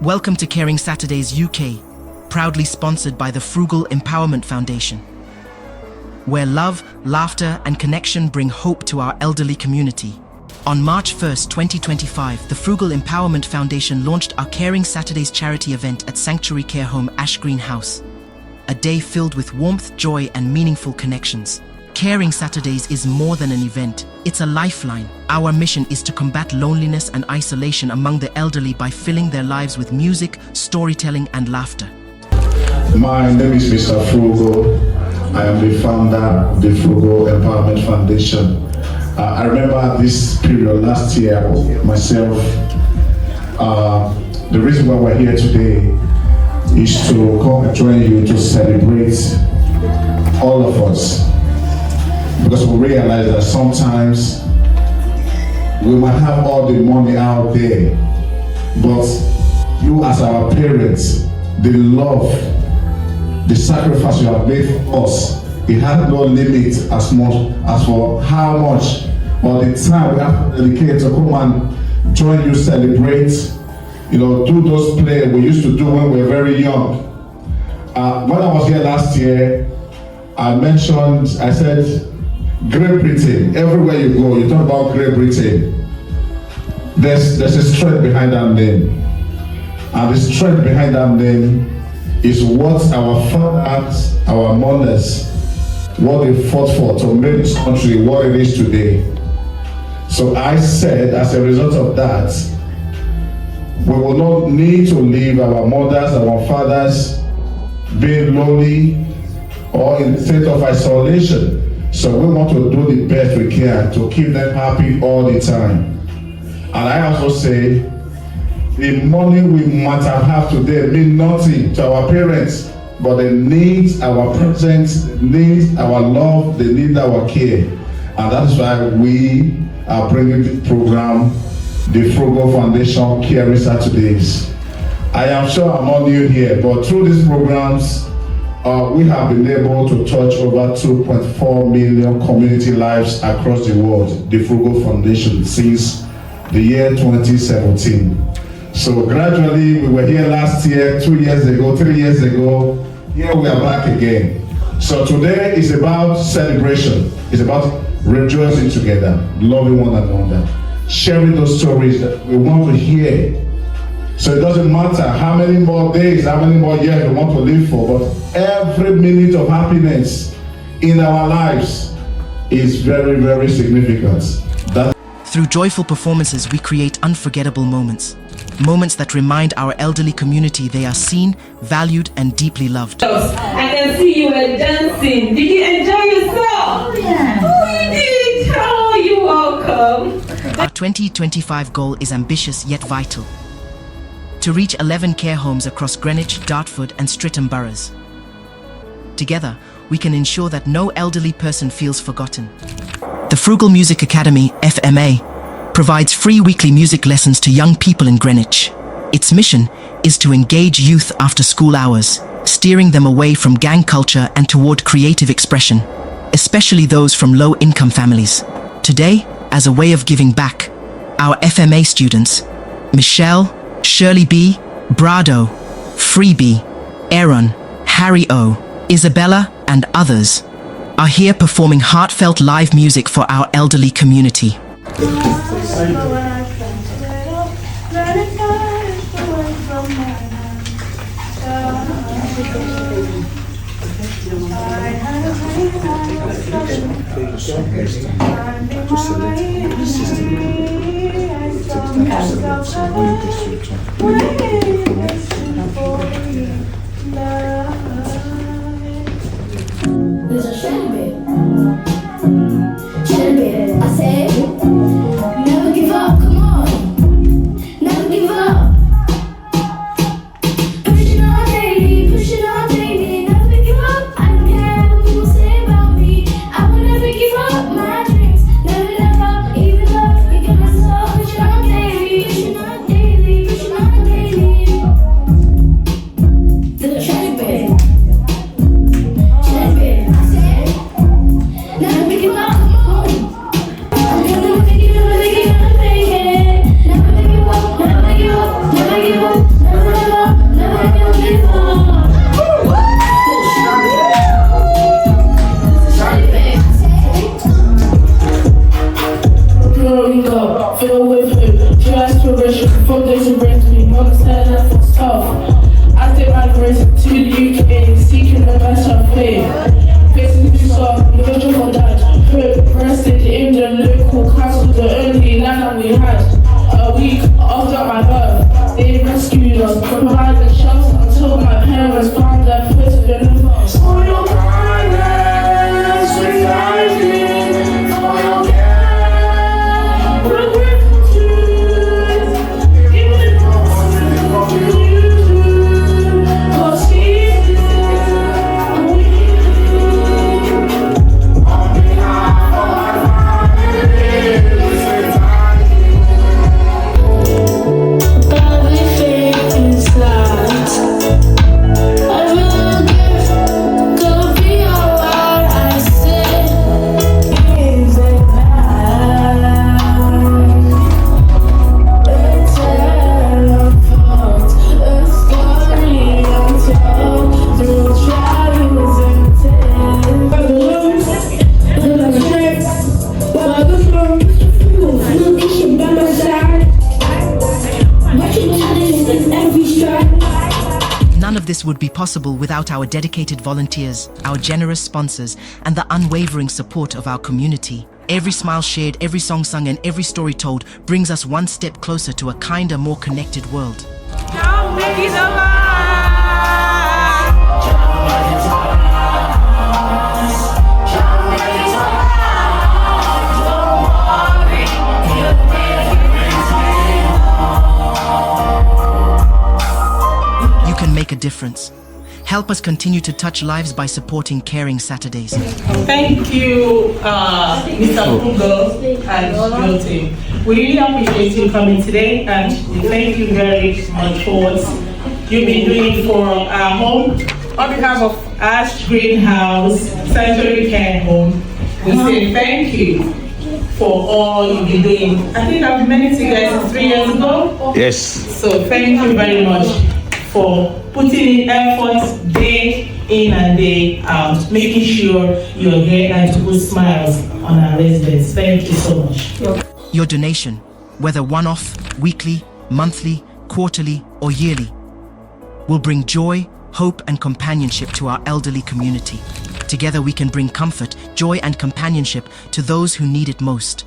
Welcome to Caring Saturdays UK, proudly sponsored by the Frugal Empowerment Foundation, where love, laughter and connection bring hope to our elderly community. On March 1st, 2025, the Frugal Empowerment Foundation launched our Caring Saturdays charity event at Sanctuary Care Home, Ashgreen House. A day filled with warmth, joy and meaningful connections. Caring Saturdays is more than an event, it's a lifeline. Our mission is to combat loneliness and isolation among the elderly by filling their lives with music, storytelling and laughter. My name is Mr. Frugal. I am the founder of the Frugal Empowerment Foundation. I remember this period last year, myself, the reason why we're here today is to come and join you to celebrate all of us. Because we realize that sometimes we might have all the money out there, but you as our parents, the love, the sacrifice you have made for us, it has no limit as much as for how much or the time we have to dedicate to come and join you celebrate, do those play we used to do when we were very young. When I was here last year, I said, Great Britain, everywhere you go, you talk about Great Britain. There's a strength behind that name. And the strength behind that name is what our fathers, our mothers, what they fought for to make this country what it is today. So I said, as a result of that, we will not need to leave our mothers, our fathers being lonely or in a state of isolation. So we want to do the best we can to keep them happy all the time. And I also say, the money we might have today means nothing to our parents, but they need our presence, they need our love, they need our care. And that's why we are bringing the program, the Frugal Foundation Caring Saturdays. I am sure I'm not new here, but through these programs, we have been able to touch over 2.4 million community lives across the world, the Frugal Foundation, since the year 2017. So gradually, we were here last year, 2 years ago, 3 years ago, here we are back again. So today is about celebration, it's about rejoicing together, loving one another, sharing those stories that we want to hear. So it doesn't matter how many more days, how many more years we want to live for, but every minute of happiness in our lives is very, very significant. Through joyful performances, we create unforgettable moments. Moments that remind our elderly community they are seen, valued, and deeply loved. I can see you were dancing. Did you enjoy yourself? Yeah. Oh, you did. Oh, you're welcome. Our 2025 goal is ambitious yet vital. To reach 11 care homes across Greenwich, Dartford and Streatham boroughs. Together, we can ensure that no elderly person feels forgotten. The Frugal Music Academy, FMA, provides free weekly music lessons to young people in Greenwich. Its mission is to engage youth after school hours, steering them away from gang culture and toward creative expression, especially those from low-income families. Today, as a way of giving back, our FMA students, Michelle, Shirley B, Brado, Freebie, Aaron, Harry O, Isabella, and others are here performing heartfelt live music for our elderly community. There's a sherbet. Sherbet. I said, never give up. Come on, never give up. Pushing on daily, never give up. I don't care what people say about me. I will never give up my dreams. Never, never, even though you get myself. Pushing on daily, pushing on daily, pushing on daily. gonna stand up for tough. As they migrated to the UK, seeking the best of faith. Facing this up, the vision for that. Rested in the local castle, the only land that we had. A week after my birth, they rescued us, provided shelter until my parents found their place in the house. For your kindness, we thank you. For your care, we're grateful to you. Even if it's you, 'cause He did, and we did. On behalf of our family, we say thank you. Everything is lost. I will give, gonna be alright. I said, is it bad? It's a fault, a story untold through trials and tears. By the lungs, by the strength, by the throat, location by my side. Watching challenges in every stride. None of this would be possible without our dedicated volunteers, our generous sponsors, and the unwavering support of our community. Every smile shared, every song sung, and every story told brings us one step closer to a kinder, more connected world. You can make a difference. Help us continue to touch lives by supporting Caring Saturdays. Thank you, Mr. Frugal and your team. We really appreciate you coming today, and we thank you very much for what you've been doing for our home. On behalf of Ashgreen Residential Care Home, we say thank you for all you've been doing. I think I've met you guys 3 years ago. Yes. So thank you very much for putting in effort day in and day out, making sure you're here and to put smiles on our residents. Thank you so much. Your donation, whether one-off, weekly, monthly, quarterly, or yearly, will bring joy, hope, and companionship to our elderly community. Together we can bring comfort, joy, and companionship to those who need it most.